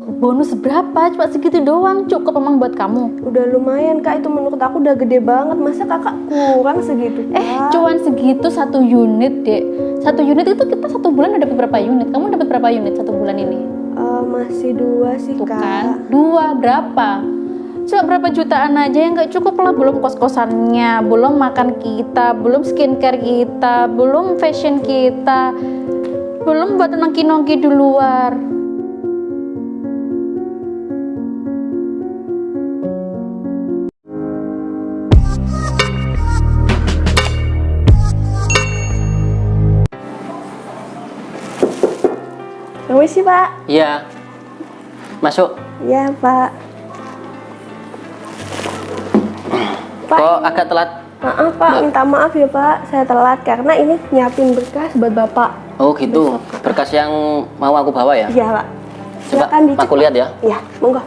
bonus berapa? Cuma segitu doang, cukup emang buat kamu? Udah lumayan Kak, itu menurut aku udah gede banget. Masa Kakak kurang segitu Kak? Cuman segitu 1 unit dek. 1 unit itu kita 1 bulan dapat berapa unit? Kamu dapat berapa unit 1 bulan ini? Masih 2 sih Tuh Kak. kan, 2 berapa? Cuma berapa jutaan aja yang nggak cukup lah, belum kos-kosannya, belum makan kita, belum skincare kita, belum fashion kita, belum buat nongki-nongki di luar. Permisi Pak. Iya. Masuk. Iya Pak. Pak. Kok agak telat? Maaf Pak, minta maaf ya Pak, saya telat karena ini nyiapin berkas buat Bapak. Oh gitu. Berkas yang mau aku bawa ya? Iya Pak. Coba Silakan dicek. aku lihat ya. Iya, monggo.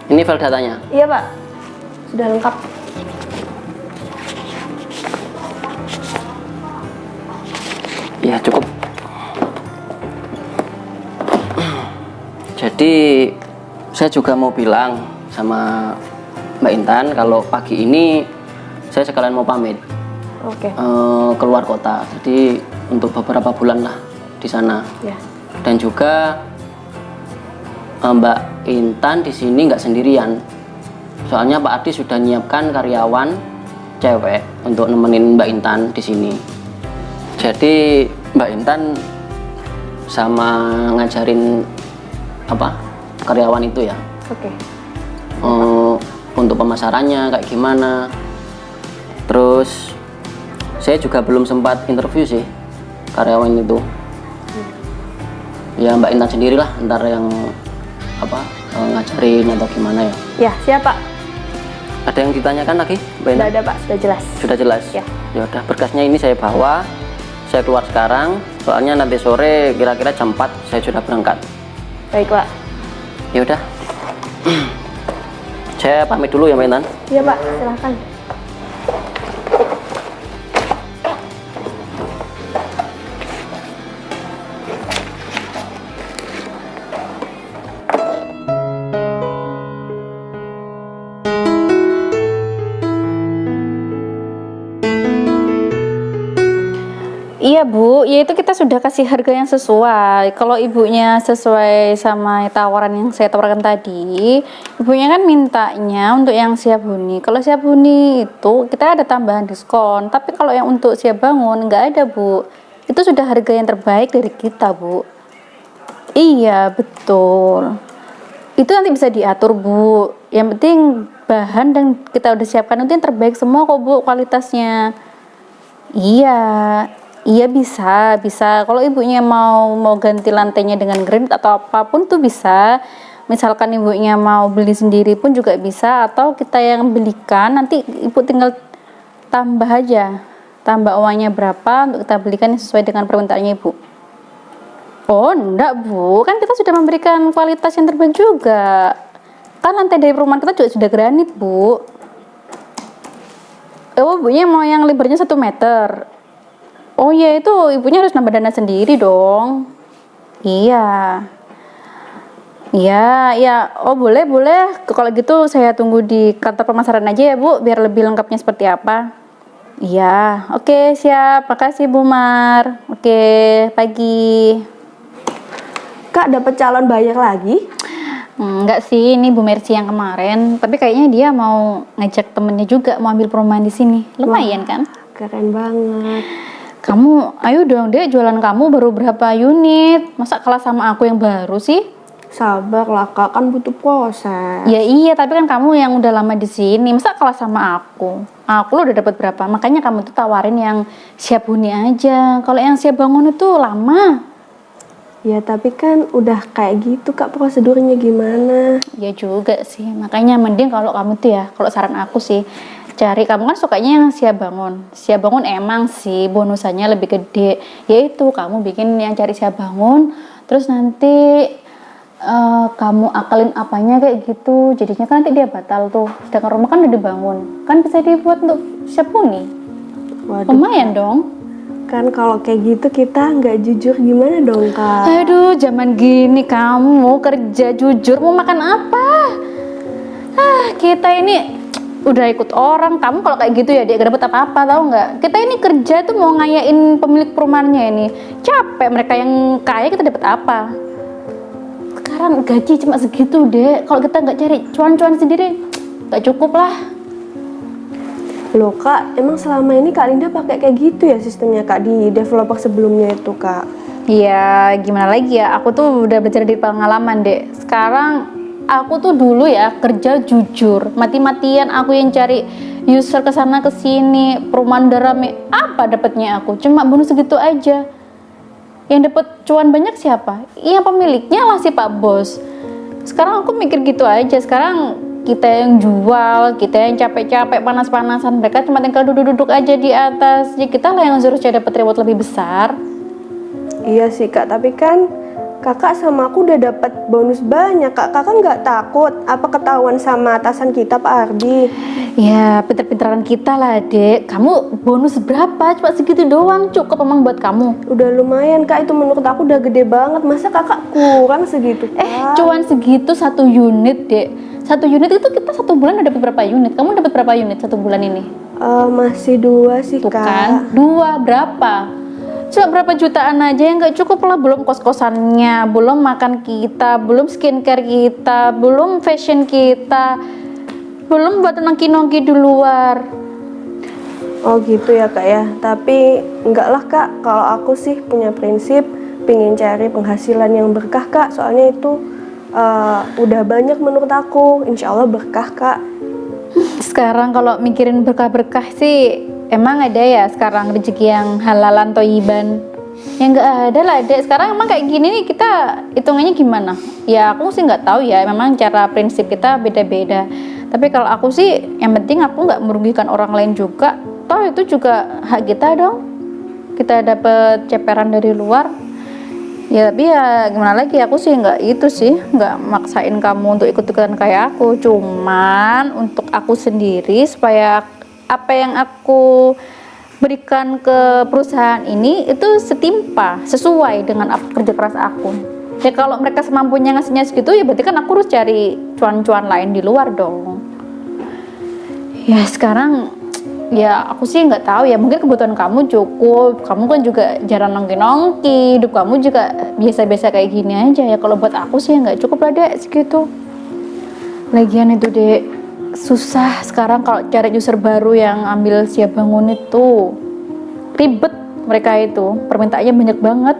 Ini file datanya. Iya Pak, sudah lengkap. Ya cukup. Jadi saya juga mau bilang sama Mbak Intan kalau pagi ini saya sekalian mau pamit Oke. keluar kota. Jadi untuk beberapa bulan lah di sana. Ya. Dan juga Mbak Intan di sini nggak sendirian. Soalnya Pak Adi sudah nyiapkan karyawan cewek untuk nemenin Mbak Intan di sini. Jadi Mbak Intan sama ngajarin karyawan itu ya. Oke. Untuk pemasarannya kayak gimana. Terus saya juga belum sempat interview sih karyawan itu. Ya Mbak Intan sendirilah ntar yang ngajarin atau gimana ya. Ya, siap Pak. Ada yang ditanyakan lagi Mbak Sudah Intan? ada Pak, sudah jelas. Sudah jelas. Ya. Ya udah, berkasnya ini saya bawa. Saya keluar sekarang. Soalnya nanti sore kira-kira jam 4 saya sudah berangkat. Baik Pak. Ya udah. Saya pamit dulu ya Mbak Intan. Iya Pak, silahkan. Iya Bu, ya itu kita sudah kasih harga yang sesuai. Kalau ibunya sesuai sama tawaran yang saya tawarkan tadi, ibunya kan mintanya untuk yang siap huni. Kalau siap huni itu kita ada tambahan diskon, tapi kalau yang untuk siap bangun nggak ada Bu. Itu sudah harga yang terbaik dari kita Bu. Iya betul. Itu nanti bisa diatur Bu. Yang penting bahan dan kita udah siapkan itu yang terbaik semua kok Bu kualitasnya. Iya bisa. Kalau ibunya mau ganti lantainya dengan granit atau apapun tuh bisa. Misalkan ibunya mau beli sendiri pun juga bisa, atau kita yang belikan, nanti ibu tinggal tambah aja. Tambah uangnya berapa untuk kita belikan yang sesuai dengan permintaannya ibu. Oh enggak Bu, kan kita sudah memberikan kualitas yang terbaik juga. Kan lantai dari perumahan kita juga sudah granit Bu. Oh ibunya mau yang lebarnya 1 meter. Oh ya itu ibunya harus nambah dana sendiri dong. Iya. Oh boleh. Kalau gitu saya tunggu di kantor pemasaran aja ya Bu, biar lebih lengkapnya seperti apa. Iya, oke siap. Makasih Bu Mar. Oke, pagi. Kak, dapat calon buyer lagi? Enggak sih, ini Bu Mercy yang kemarin. Tapi kayaknya dia mau ngajak temennya juga mau ambil perumahan di sini. Lumayan kan? Keren banget. Kamu, ayo dong dek, jualan kamu baru berapa unit? Masa kalah sama aku yang baru sih? Sabar lah Kak, kan butuh proses. Ya iya, tapi kan kamu yang udah lama di sini. Masa kalah sama aku? Aku lo udah dapat berapa? Makanya kamu tuh tawarin yang siap huni aja. Kalau yang siap bangun itu lama. Ya tapi kan udah kayak gitu Kak, prosedurnya gimana? Ya juga sih. Makanya mending kalau kamu tuh ya, kalau saran aku sih, cari, kamu kan sukanya yang siap bangun. Siap bangun emang sih bonusannya lebih gede, yaitu kamu bikin yang cari siap bangun, terus nanti kamu akalin apanya kayak gitu, jadinya kan nanti dia batal tuh. Sedangkan rumah kan udah dibangun, kan bisa dibuat untuk siap huni. Waduh, Lumayan dong. kan kalau kayak gitu kita nggak jujur gimana dong Kak? Aduh, zaman gini kamu kerja jujur mau makan apa? Kita ini udah ikut orang. Kamu kalau kayak gitu ya dia gak dapet apa-apa, tahu nggak? Kita ini kerja tuh mau ngayain pemilik perumahannya ini. Capek, mereka yang kaya kita dapat apa? Sekarang gaji cuma segitu deh. Kalau kita nggak cari cuan-cuan sendiri, nggak cukup lah. Loh Kak, emang selama ini Kak Linda pakai kayak gitu ya sistemnya Kak di developer sebelumnya itu Kak? Iya, gimana lagi ya? Aku tuh udah belajar dari pengalaman deh. Sekarang aku tuh dulu ya kerja jujur, mati-matian aku yang cari user ke sana ke sini, perumahan rame. Apa dapatnya aku? Cuma bonus segitu aja. Yang dapat cuan banyak siapa? Iya pemiliknya lah si Pak Bos. Sekarang aku mikir gitu aja. Sekarang kita yang jual, kita yang capek-capek panas-panasan, mereka cuma tinggal duduk-duduk aja di atas. Ya kita lah yang harusnya dapat reward lebih besar. Iya sih Kak, tapi kan Kakak sama aku udah dapat bonus banyak Kak. Kakak nggak takut apa ketahuan sama atasan kita Pak Ardi? Ya pinter-pinteran kita lah dek. Kamu bonus berapa? Cuma segitu doang, cukup emang buat kamu. Udah lumayan Kak, itu menurut aku udah gede banget. Masa Kakak kurang segitu Kak? Cuan segitu 1 unit dek. 1 unit itu kita 1 bulan udah dapat berapa unit? Kamu dapat berapa unit 1 bulan ini? Masih 2 sih Tuh Kak. kan, 2 berapa? Cuma berapa jutaan aja yang nggak cukup lah, belum kos-kosannya, belum makan kita, belum skincare kita, belum fashion kita, belum buat nongki-nongki di luar. Oh gitu ya Kak ya, tapi enggak lah Kak, kalau aku sih punya prinsip pengen cari penghasilan yang berkah Kak, soalnya itu udah banyak menurut aku, insya Allah berkah Kak. Sekarang kalau mikirin berkah-berkah sih emang ada ya sekarang rezeki yang halalan toyiban? Ya nggak ada lah dek. Sekarang emang kayak gini nih kita hitungannya gimana? Ya aku sih nggak tahu ya, memang cara prinsip kita beda-beda. Tapi kalau aku sih yang penting aku nggak merugikan orang lain juga. Toh itu juga hak kita dong. Kita dapet ceperan dari luar. Ya tapi ya gimana lagi, aku sih nggak itu sih, nggak maksain kamu untuk ikut-ikutan kayak aku. Cuman untuk aku sendiri supaya apa yang aku berikan ke perusahaan ini itu setimpa, sesuai dengan kerja keras aku. Ya kalau mereka semampunya ngasihnya segitu ya berarti kan aku harus cari cuan-cuan lain di luar dong. Ya sekarang ya aku sih nggak tahu ya, mungkin kebutuhan kamu cukup, kamu kan juga jarang nongki-nongki, hidup kamu juga biasa-biasa kayak gini aja ya. Kalau buat aku sih nggak cukup lah dek segitu. Lagian itu dek susah sekarang kalau cari user baru yang ambil siap bangun itu ribet, mereka itu permintaannya banyak banget.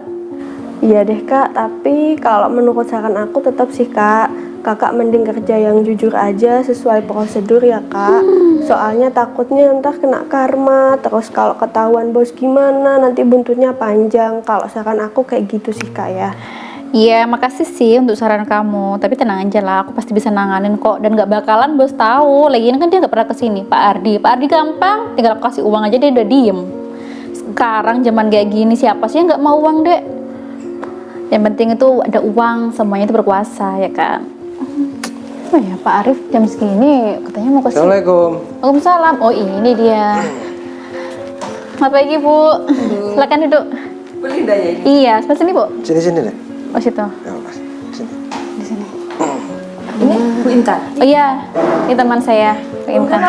Iya deh Kak, tapi kalau menurut saran aku tetap sih Kak, Kakak mending kerja yang jujur aja sesuai prosedur ya Kak. Soalnya takutnya ntar kena karma, terus kalau ketahuan bos gimana, nanti buntutnya panjang. Kalau saran aku kayak gitu sih Kak ya. Iya, makasih sih untuk saran kamu. Tapi tenang aja lah, aku pasti bisa nanganin kok. Dan gak bakalan bos tahu. Lagian kan dia gak pernah kesini, Pak Ardi. Pak Ardi gampang, tinggal aku kasih uang aja dia udah diem. Sekarang zaman kayak gini siapa sih yang gak mau uang dek? Yang penting itu ada uang, semuanya itu berkuasa ya kan. Oh ya Pak Arif jam segini katanya mau kesini. Assalamualaikum. Waalaikumsalam. Oh ini dia. Selamat pagi Bu. Silakan duduk. Bu Linda ya ini? Iya, sebelah sini Bu. Sini deh. Oh situ. Ya, Mas. Sini. Di sini. Ini Bu Intan. Oh iya, ini teman saya, Pak Intan.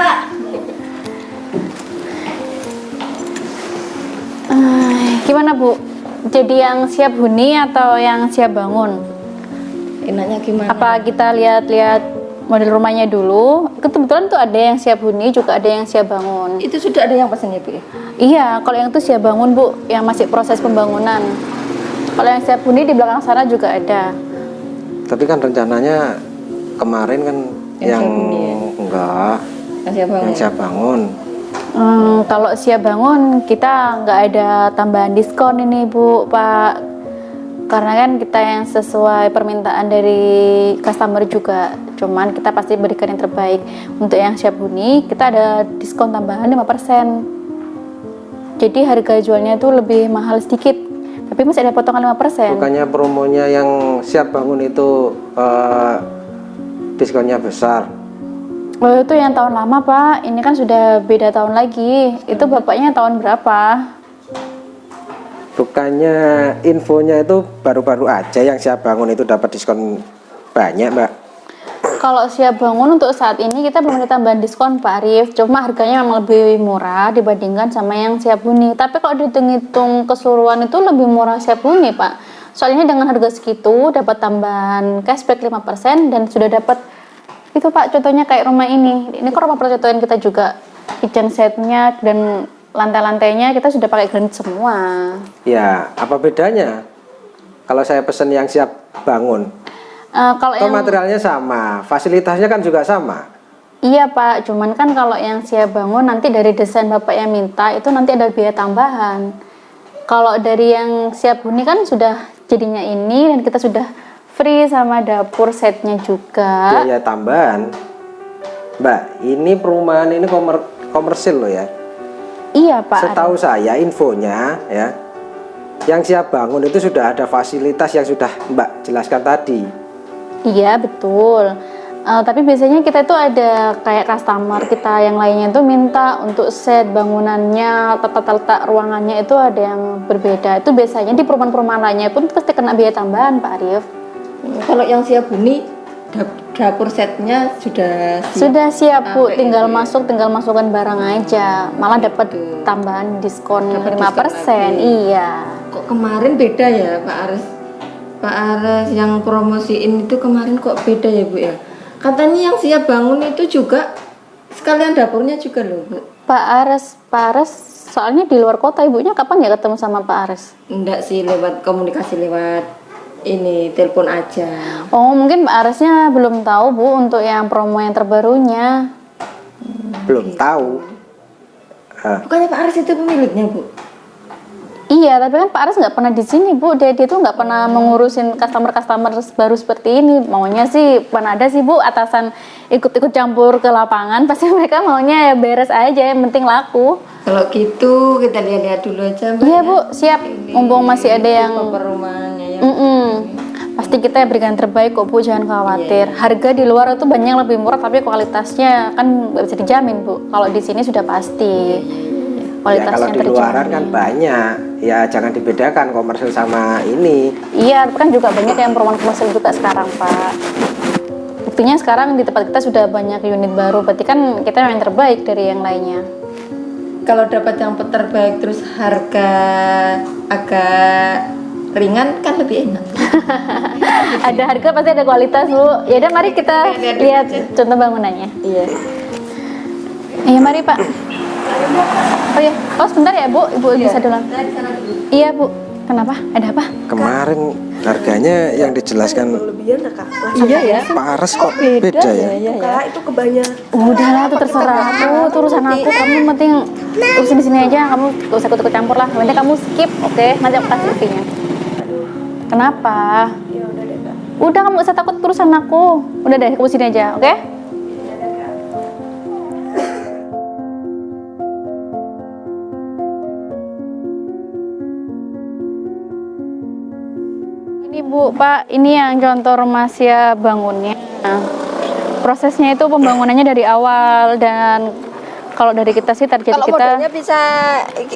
Gimana Bu? Jadi yang siap huni atau yang siap bangun? Enaknya gimana? Apa kita lihat-lihat model rumahnya dulu? Kebetulan tuh ada yang siap huni, juga ada yang siap bangun. Itu sudah ada yang pesan ya Bu? Iya, kalau yang itu siap bangun Bu, yang masih proses pembangunan. Kalau yang siap huni di belakang sana juga ada. Tapi kan rencananya kemarin kan Yang yang siap huni ya? enggak, Yang siap bangun. yang siap bangun. Kalau siap bangun kita nggak ada tambahan diskon ini Bu, Pak. Karena kan kita yang sesuai permintaan dari customer juga. Cuman kita pasti berikan yang terbaik. Untuk yang siap huni kita ada diskon tambahan 5%. Jadi harga jualnya itu lebih mahal sedikit. Tapi masih ada potongan 5%. Bukannya promonya yang siap bangun itu diskonnya besar. Oh, itu yang tahun lama, Pak. Ini kan sudah beda tahun lagi. Itu bapaknya tahun berapa? Bukannya infonya itu baru-baru aja yang siap bangun itu dapat diskon banyak, Mbak. Kalau siap bangun untuk saat ini kita belum ada tambahan diskon, Pak Arif. Cuma harganya memang lebih murah dibandingkan sama yang siap huni. Tapi kalau dihitung-hitung keseluruhan itu lebih murah siap huni, Pak. Soalnya dengan harga segitu dapat tambahan cashback 5% dan sudah dapat itu, Pak. Contohnya kayak rumah ini. Ini kan rumah percontohan kita juga. Kitchen setnya dan lantai-lantainya kita sudah pakai granit semua. Ya, apa bedanya kalau saya pesen yang siap bangun? Kalau Atau yang materialnya sama, fasilitasnya kan juga sama. iya, Pak, cuman kan kalau yang siap bangun nanti dari desain Bapak yang minta itu nanti ada biaya tambahan. Kalau dari yang siap huni kan sudah jadinya ini dan kita sudah free sama dapur setnya juga. Biaya tambahan. Mbak, ini perumahan ini komersil loh ya. Iya, Pak. Setahu saya infonya ya, yang siap bangun itu sudah ada fasilitas yang sudah Mbak jelaskan tadi. Iya, betul. Tapi biasanya kita itu ada kayak customer kita yang lainnya itu minta untuk set bangunannya, tata letak ruangannya itu ada yang berbeda. Itu biasanya di perumahan-perumahan lainnya pun pasti kena biaya tambahan, Pak Arif. Kalau yang siap huni dapur setnya Sudah siap, Bu. Tinggal masukkan barang aja. Malah dapat tambahan diskon 5%. Iya. Kok kemarin beda ya, Pak Ares? Pak Ares yang promosiin itu kemarin kok beda ya, Bu ya? Katanya yang siap bangun itu juga sekalian dapurnya juga loh, Bu. Pak Ares, soalnya di luar kota ibunya kapan ya ketemu sama Pak Ares? Enggak sih, lewat komunikasi lewat ini telepon aja. Oh, mungkin Pak Aresnya belum tahu, Bu, untuk yang promo yang terbarunya. Belum tahu. Bukannya Pak Ares itu pemiliknya, Bu? Iya, tapi kan Pak Ares nggak pernah di sini, Bu. Dia tuh nggak pernah mengurusin customer baru seperti ini. Maunya sih pernah ada sih, Bu, atasan ikut-ikut campur ke lapangan. Pasti mereka maunya ya beres aja, yang penting laku. Kalau gitu kita lihat-lihat dulu aja, Mbak. Iya, ya. Bu, siap. Mumpung masih ada yang perumahannya ya. Pasti kita berikan terbaik kok, Bu, jangan khawatir. Harga di luar itu banyak yang lebih murah, tapi kualitasnya kan nggak bisa dijamin, Bu. Kalau di sini sudah pasti Ya kalau kualitasnya di terjamin. luaran kan banyak. Ya jangan dibedakan komersil sama ini. Iya, tapi kan juga banyak yang perumahan komersil juga sekarang, Pak. Buktinya sekarang di tempat kita sudah banyak unit baru, berarti kan kita yang terbaik dari yang lainnya. Kalau dapat yang terbaik terus harga agak ringan kan lebih enak. Ada harga pasti ada kualitas, Bu. Ya udah, mari kita lihat contoh bangunannya. Iya. Iya, mari, Pak. Oh iya, oh sebentar ya, Bu. Ibu bisa dulu. Iya, Bu. Kenapa? Ada apa? Kemarin harganya yang dijelaskan Berlebihan lah, Kak. Iya ya. Pak Ares kok beda ya? Kak, itu kebanyakan. Udahlah, itu terserah aku, itu urusan aku. Kamu penting urusin di sini aja, kamu gak usah ikut campur lah. Nanti kamu skip, oke? Nanti aku kasih fee-nya. Kenapa? Ya udah deh, Kak. Udah, kamu gak usah takut urusan aku. Udah deh, kamu sini aja, oke? Ini, Bu, Pak, ini yang contoh rumah siap bangunnya. Prosesnya itu pembangunannya dari awal, dan kalau dari kita sih target Kalau kita modelnya bisa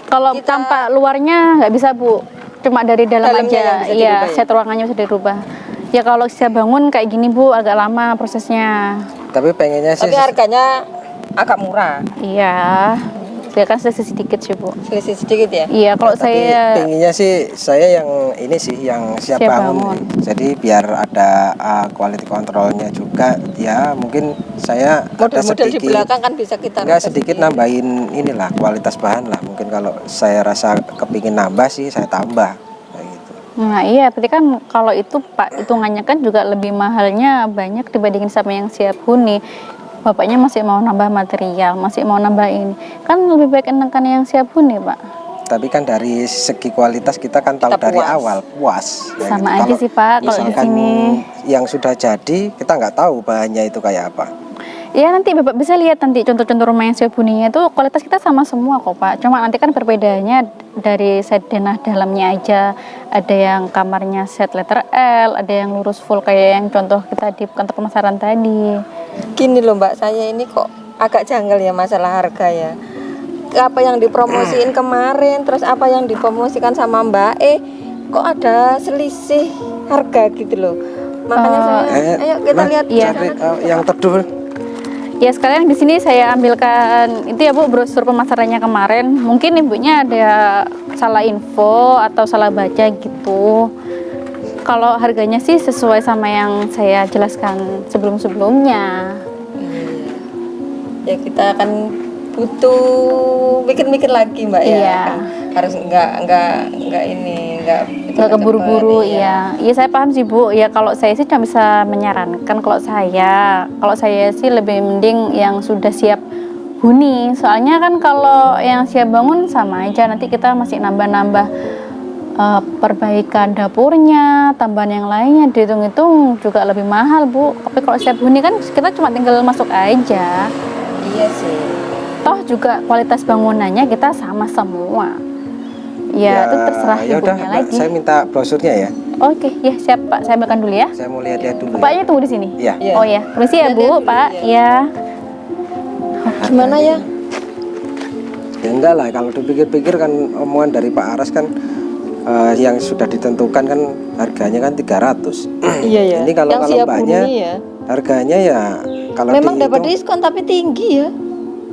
kalau tampak luarnya nggak bisa, Bu, cuma dari dalam Dalamnya yang aja. bisa Iya, dirubah ya? set ruangannya bisa dirubah. Ya kalau siap bangun kayak gini, Bu, agak lama prosesnya. Tapi pengennya sih tapi harganya agak murah. Iya, dia kan selisih sedikit sih, Bu. Selisih sedikit ya. Iya, kalau tapi saya pengennya sih saya yang ini sih yang siap, Siap bangun. bangun. Jadi biar ada quality controlnya juga. Ya mungkin saya ada Model-model di sedikit belakang kan bisa kita nggak rubah sedikit sendiri. nambahin inilah kualitas bahan lah. Mungkin kalau saya rasa kepingin nambah sih saya tambah kayak gitu. Nah iya, berarti kan kalau itu Pak, hitungannya kan juga lebih mahalnya banyak dibandingin sama yang siap huni. Bapaknya masih mau nambah material, masih mau nambah ini. Kan lebih baik enakan yang siap huni, Pak. Tapi kan dari segi kualitas kita kan tahu Kita dari puas. awal puas. Kayak Sama gitu. aja sih, Pak, kalau di misalkan sini. yang sudah jadi kita nggak tahu bahannya itu kayak apa. Ya nanti Bapak bisa lihat nanti contoh-contoh rumah yang siap huninya itu kualitas kita sama semua kok, Pak. Cuma nanti kan perbedaannya dari set denah dalamnya aja, ada yang kamarnya set letter L, ada yang lurus full kayak yang contoh kita di kantor pemasaran tadi. Gini loh Mbak, saya ini kok agak janggal ya masalah harga ya. Apa yang dipromosiin kemarin, terus apa yang dipromosikan sama Mbak kok ada selisih harga gitu loh. Makanya saya, ayo kita lihat iya. Cari, yang teduh. Ya sekarang di sini saya ambilkan itu ya Bu, brosur pemasarannya kemarin. Mungkin ibunya ada salah info atau salah baca gitu. Kalau harganya sih sesuai sama yang saya jelaskan sebelum-sebelumnya. ya kita akan butuh mikir-mikir lagi Mbak ya. Iya. Kan harus nggak Keburu-buru ya. Iya saya paham sih Bu. Ya kalau saya sih cuma bisa menyarankan kalau saya sih lebih mending yang sudah siap huni. Soalnya kan kalau yang siap bangun sama aja, nanti kita masih nambah-nambah perbaikan dapurnya, tambahan yang lainnya, dihitung-hitung juga lebih mahal Bu. Tapi kalau siap huni kan kita cuma tinggal masuk aja. Iya sih. Toh juga kualitas bangunannya kita sama semua. Ya, itu terserah ya udah, ibunya Mbak, lagi. saya minta brosurnya ya. Oke, ya siap Pak. Saya ambilkan dulu ya. Saya mau lihat-lihat dulu. Bapaknya tunggu di sini. Ya. Iya. Oh ya, permisi ya Bu, Lihat-lihat dulu, Pak. Ya. Gimana ya? Ya enggak lah, kalau dipikir-pikir kan omongan dari Pak Aras kan yang sudah ditentukan kan harganya kan 300. Iya ya. Ini kalau yang siap mbaknya huni ya. harganya ya kalau Memang dapat dihitung diskon tapi tinggi ya.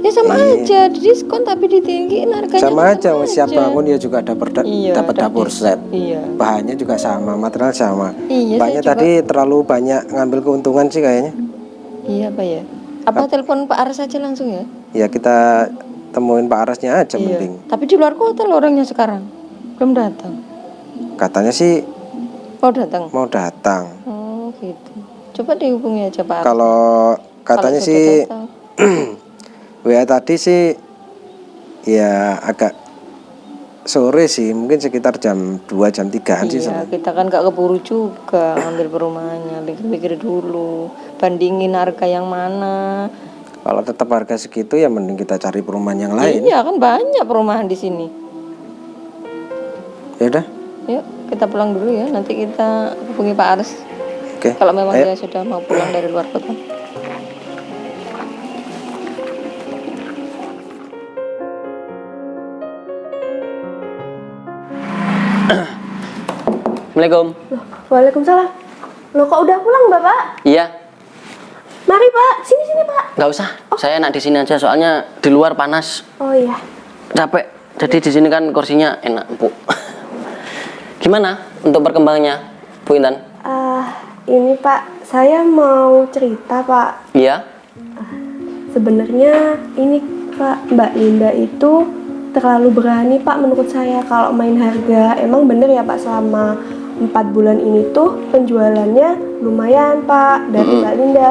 Ya sama Iya. aja, diskon tapi ditinggiin harganya. sama aja, siap aja. bangun ya juga ada Iya, dapat dapur set. Iya. Bahannya juga sama, material sama. Iya, Mbaknya saya juga- tadi terlalu banyak ngambil keuntungan sih kayaknya. Iya Pak ya. Apa telepon Pak Aras aja langsung ya? Ya kita temuin Pak Arasnya aja Iya. mending. Tapi di luar kota loh orangnya sekarang. Belum datang. Katanya sih Oh datang. mau datang. Oh gitu. Coba dihubungi aja Pak Aras. Kalau katanya Kalau sih sudah datang. WA tadi sih ya agak sore sih, mungkin sekitar jam 2 jam 3-an sih. Iya, kita kan gak keburu juga ngambil perumahannya. Pikir-pikir dulu, bandingin harga yang mana. Kalau tetap harga segitu ya mending kita cari perumahan yang lain. Iya kan banyak perumahan di sini. Ya udah. Yuk kita pulang dulu ya. Nanti kita hubungi Pak Aras. Oke. Kalau memang Ayo. dia sudah mau pulang dari luar kota. Assalamualaikum. Waalaikumsalam. Loh kok udah pulang Bapak? Iya, Mari Pak, sini Pak. nggak usah. Saya enak di sini aja, soalnya di luar panas, Oh iya. capek. Jadi di sini kan kursinya enak, Bu. Gimana untuk perkembangannya, Bu Intan? Ini Pak, saya mau cerita Pak. Iya. Sebenarnya ini Pak, Mbak Linda itu terlalu berani Pak menurut saya kalau main harga. Emang bener ya Pak, selama 4 bulan ini tuh penjualannya lumayan Pak dari Mbak Linda.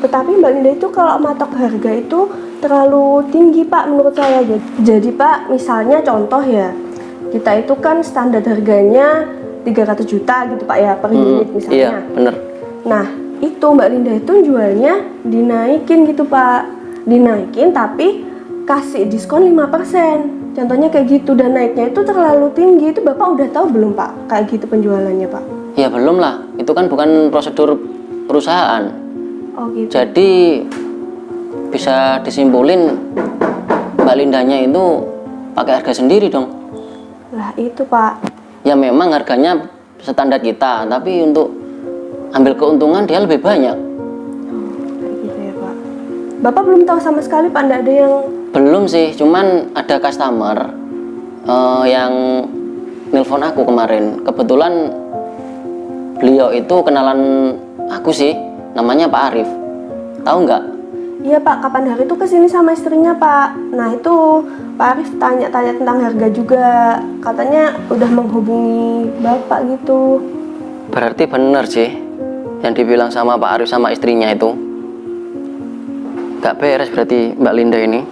Tetapi Mbak Linda itu kalau matok harga itu terlalu tinggi Pak menurut saya. Jadi Pak, misalnya contoh ya, kita itu kan standar harganya 300 juta gitu Pak ya per unit Iya, misalnya. bener. Nah, itu Mbak Linda itu jualnya dinaikin gitu Pak. Dinaikin tapi kasih diskon 5%. Contohnya kayak gitu, dan naiknya itu terlalu tinggi. Itu Bapak udah tahu belum Pak kayak gitu penjualannya Pak? Ya belum lah, itu kan bukan prosedur perusahaan. Oh gitu. Jadi bisa disimpulin Mbak Lindanya itu pakai harga sendiri dong. Lah itu Pak. Ya memang harganya standar kita, tapi untuk ambil keuntungan dia lebih banyak. Kayak gitu ya Pak. Bapak belum tahu sama sekali Pak, nggak ada yang... Belum sih, cuman ada customer yang nelpon aku kemarin. Kebetulan beliau itu kenalan aku sih, namanya Pak Arif. Tahu nggak? Iya Pak, kapan hari itu kesini sama istrinya Pak. Nah itu Pak Arif tanya-tanya tentang harga juga. Katanya udah menghubungi Bapak gitu. Berarti benar sih yang dibilang sama Pak Arif sama istrinya itu. Nggak beres berarti Mbak Linda ini.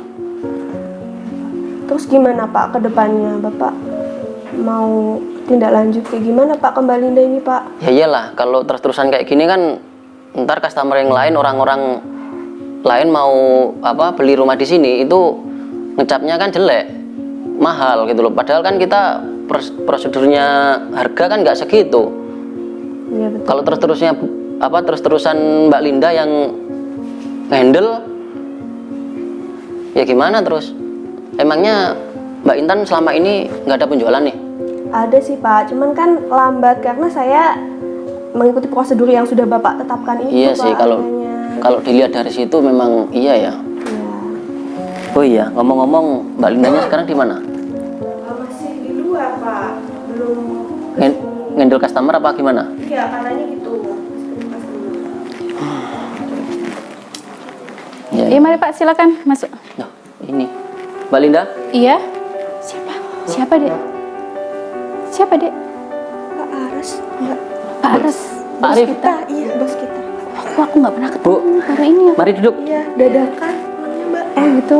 Terus gimana Pak ke depannya? Bapak mau tindak lanjut kayak gimana Pak ke Mbak Linda ini Pak? Ya iyalah, kalau terus-terusan kayak gini kan ntar customer yang lain, orang-orang lain mau beli rumah di sini itu ngecapnya kan jelek. mahal gitu loh. Padahal kan kita prosedurnya harga kan nggak segitu. Iya betul. Kalau terus-terusan Mbak Linda yang handle, ya gimana terus? Emangnya Mbak Intan selama ini nggak ada penjualan nih? Ada sih Pak, cuman kan lambat karena saya mengikuti prosedur yang sudah Bapak tetapkan itu. Iya Pak, sih, kalau harganya. dilihat dari situ memang iya ya. Iya. Oh iya, ngomong-ngomong, Mbak Lindanya sekarang di mana? Masih di luar Pak, belum. Ngendel customer apa gimana? Iya, katanya gitu. Iya. Iya mari Pak, silakan masuk. Nah, ini Mbak Linda. Iya. Siapa? Siapa Dek? Siapa Dek? Pak Aras, enggak. Pak Aras. Pak Arif. Kita, iya bos kita. Aku nggak pernah ketemu Bu. hari ini ya. Mari duduk. Iya, dadakan namanya Mbak. Oh gitu.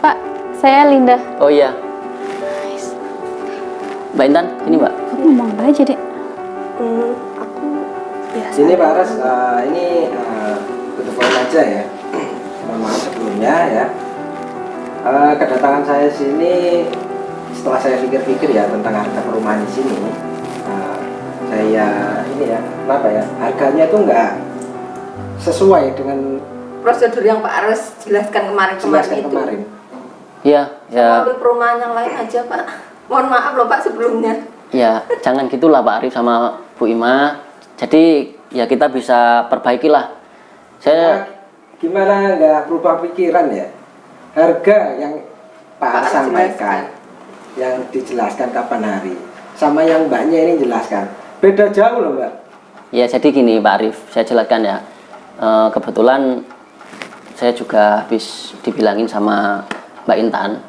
Pak, saya Linda. Oh iya. Mbak Intan, sini Mbak. Kamu ngomong apa aja Dek? Aku biasa. Sini Pak Aras, ini tutup poin aja ya. Mohon maaf sebelumnya ya. Kedatangan saya sini setelah saya pikir-pikir ya tentang harga perumahan di sini. Saya ini ya, kenapa ya? Harganya tuh nggak sesuai dengan Prosedur yang Pak Aras jelaskan kemarin-kemarin jelaskan itu. kemarin. Iya, ya. Ambil perumahan yang lain aja Pak. Mohon maaf loh Pak sebelumnya. Ya, jangan gitulah Pak Arif sama Bu Ima. Jadi ya kita bisa perbaikilah. Saya Gimana nggak berubah pikiran ya? Harga yang Pak Pak Aras Aras sampaikan, yang dijelaskan kapan hari, sama yang Mbaknya ini jelaskan, beda jauh loh Mbak. ya jadi gini Pak Arif, saya jelaskan ya. Kebetulan saya juga habis dibilangin sama Mbak Intan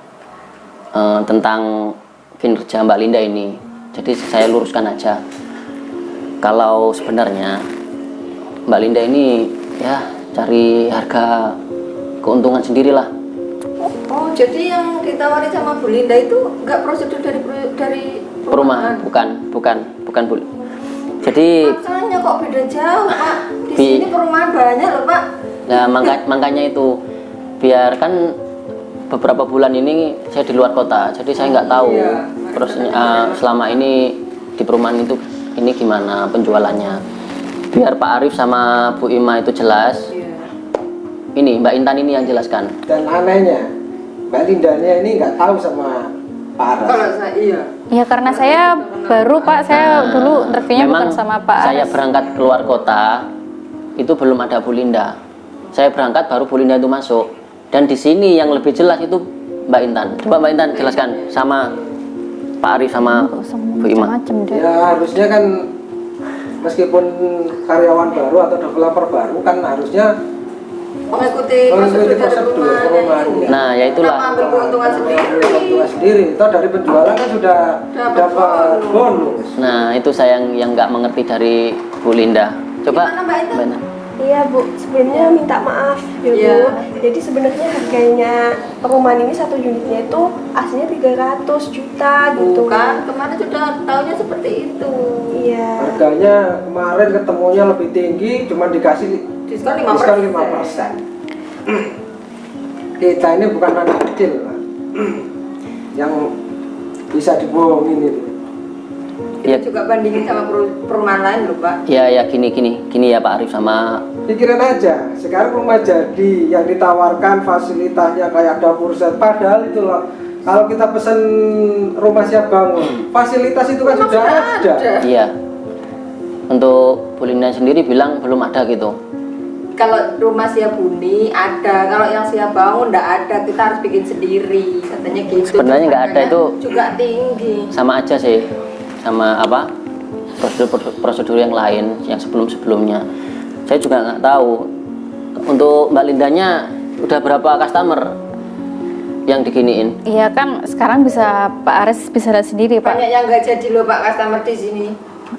tentang kinerja Mbak Linda ini. Jadi saya luruskan aja. Kalau sebenarnya Mbak Linda ini ya cari harga keuntungan sendirilah. Oh, jadi yang ditawari sama Bu Linda itu enggak prosedur dari Perumahan, bukan Bu. Jadi Makanya kok beda jauh Pak. Di Bi- sini perumahan banyak loh Pak. ya makanya itu biarkan beberapa bulan ini saya di luar kota, jadi saya nggak tahu prosesnya selama ini di perumahan itu ini gimana penjualannya. Biar Pak Arif sama Bu Ima itu jelas. Ini Mbak Intan ini yang jelaskan. Dan anehnya Mbak Lindanya ini nggak tahu sama Pak Aras. Kalau saya iya. Ya karena saya baru Pak, saya dulu interviewnya Memang bukan sama Pak Aras. saya berangkat keluar kota itu belum ada Bu Linda. Saya berangkat baru Bu Linda itu masuk. Dan di sini yang lebih jelas itu Mbak Intan. Coba Mbak Intan jelaskan sama Pak Arif sama Nggak usah ngomong Bu Ima. macam-macam deh. Ya harusnya kan meskipun karyawan baru atau developer baru kan harusnya Mengikuti prosedur dari perumahan ini. Nah, ya itulah. Kenapa ambil keuntungan sendiri? keuntungan sendiri. Itu dari penjualan kan sudah dapat bonus. Nah, itu saya yang nggak mengerti dari Bu Linda. Coba Gimana, Mbak Intan? Mbak Intan. Iya Bu, sebelumnya minta maaf ya Bu. Iya. Jadi sebenarnya harganya perumahan ini satu unitnya itu aslinya 300 juta gitu. Bukan, kemarin sudah tahunya seperti itu. Iya. Harganya kemarin ketemunya lebih tinggi, cuma dikasih Diskon 5%. diskon 5%. Kita ini bukan anak kecil Pak. Yang bisa dibohongin itu. Ya, Kita juga bandingin sama perumahan lain loh Pak. ya gini ya Pak Arif sama Pikiran aja, sekarang rumah jadi yang ditawarkan fasilitasnya kayak dapur set, padahal itu loh. Kalau kita pesen rumah siap bangun, fasilitas itu kan sudah ada. iya. Untuk Bu Linda sendiri bilang belum ada gitu. Kalau rumah siap huni ada, kalau yang siap bangun enggak ada, kita harus bikin sendiri. Katanya gitu. Sebenarnya nggak ada, Harganya itu juga tinggi. Sama aja sih sama apa prosedur yang lain yang sebelumnya. Saya juga nggak tahu. Untuk Mbak Lindanya udah berapa customer yang diginiin? Iya kan sekarang bisa Pak Aris bisa lihat sendiri Pak. Banyak yang nggak jadi loh Pak customer di sini.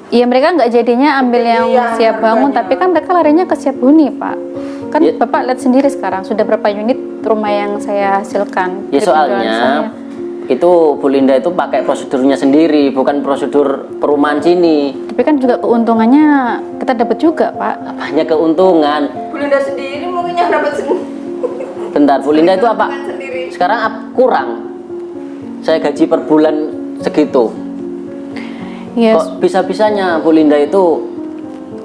Iya mereka nggak jadinya ambil yang Iya, siap bangun, harganya. tapi kan mereka larinya ke siap huni Pak. Kan Ya. Bapak lihat sendiri sekarang sudah berapa unit rumah yang saya hasilkan. Ya dari penjualan soalnya saya. itu Bu Linda itu pakai prosedurnya sendiri, bukan prosedur perumahan sini. Tapi kan juga keuntungannya kita dapat juga Pak. Apanya keuntungan? Bu Linda sendiri mungkin yang dapat sendiri. Bentar, Bu Linda itu apa? Keuntungan sendiri. Sekarang kurang. saya gaji per bulan segitu. Yes. Kok bisa-bisanya Bu Linda itu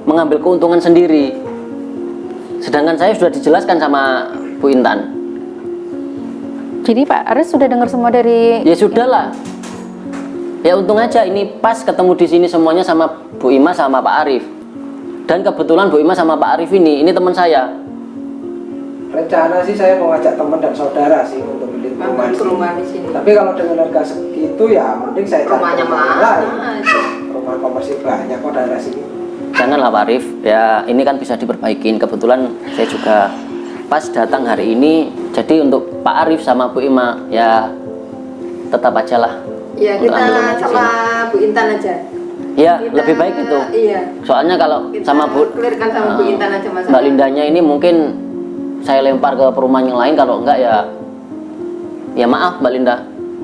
mengambil keuntungan sendiri, sedangkan saya sudah dijelaskan sama Bu Intan. Jadi Pak Aris sudah dengar semua dari... Ya sudahlah, ya untung aja ini pas ketemu di sini semuanya sama Bu Ima sama Pak Arif. Dan kebetulan Bu Ima sama Pak Arif ini teman saya. Rencana sih saya mau ngajak teman dan saudara sih untuk beli rumah Rumah di sini. Tapi kalau dengan harga segitu ya mending saya cari Rumahnya rumah mana lain. aja. Rumah komersil banyak kok daerah sini. Janganlah Pak Arif, ya ini kan bisa diperbaikin. Kebetulan saya juga pas datang hari ini, jadi untuk Pak Arif sama Bu Ima ya tetap aja lah. Iya, untuk kita ambil rumah di sama sini. Bu Intan aja. Ya Kita- lebih baik itu. Iya. Soalnya kalau Kita sama Bu clearkan sama Bu Intan aja masalah. Mbak Lindanya ini mungkin saya lempar ke perumahan yang lain, kalau enggak ya maaf Mbak Linda,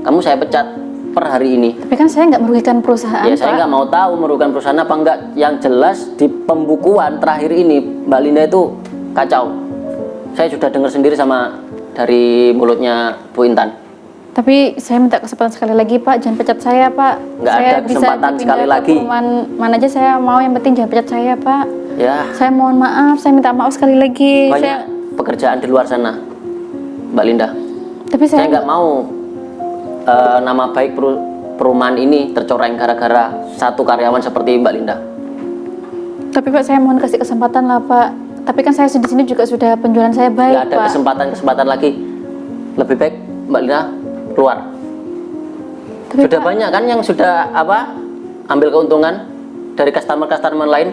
kamu saya pecat per hari ini. Tapi kan saya nggak merugikan perusahaan, Ya saya Pak. nggak mau tahu merugikan perusahaan apa enggak. Yang jelas di pembukuan terakhir ini Mbak Linda itu kacau. Saya sudah dengar sendiri dari mulutnya Bu Intan. Tapi saya minta kesempatan sekali lagi Pak, jangan pecat saya Pak. Nggak Saya ada kesempatan dipindah sekali ke lagi. perumahan mana aja saya mau, yang penting jangan pecat saya Pak. Ya Saya mohon maaf, saya minta maaf sekali lagi. banyak pekerjaan di luar sana Mbak Linda. Tapi Saya saya nggak mau nama baik perumahan ini tercoreng gara-gara satu karyawan seperti Mbak Linda. Tapi Pak, saya mohon kasih kesempatan lah Pak. Tapi kan saya di sini juga sudah penjualan saya baik Nggak ada Pak. kesempatan lagi. Lebih baik Mbak Linda keluar. Tapi Sudah Pak, banyak kan yang sudah ambil keuntungan dari customer lain.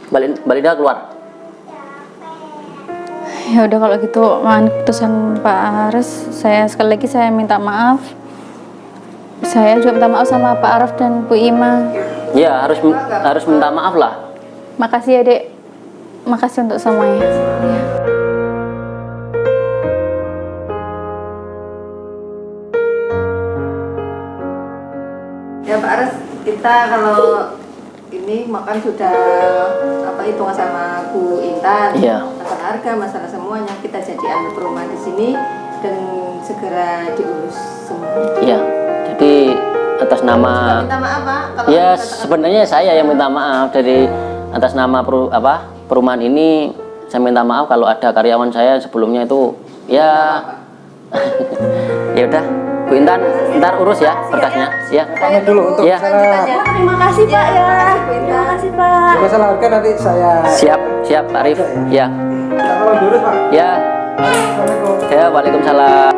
Mbak Linda keluar. ya udah kalau gitu, mohon keputusan Pak Aris. Saya sekali lagi saya minta maaf. Saya juga minta maaf sama Pak Arif dan Bu Ima. Ya harus minta maaf lah. Makasih ya Dek. Makasih untuk semuanya. Ya. Ya Pak Aris, kita kalau ini makan sudah hitungan sama Bu Intan. Iya. Masalah harga, masalah semuanya kita jadi ambil perumahan di sini dan segera diurus semuanya. Iya. Jadi atas nama Minta maaf Pak. Kalau ya katakan- sebenarnya saya yang minta maaf dari atas nama perumahan ini. Saya minta maaf kalau ada karyawan saya sebelumnya itu ya ya udah Bu Intan ntar urus ya berkasnya ya. Pamit dulu untuk Ya. masalah Terima kasih Pak ya. Terima kasih Pak. masalah harga nanti saya Siap Pak Arif ya kalau diurus Pak. ya Assalamualaikum. ya Waalaikumsalam.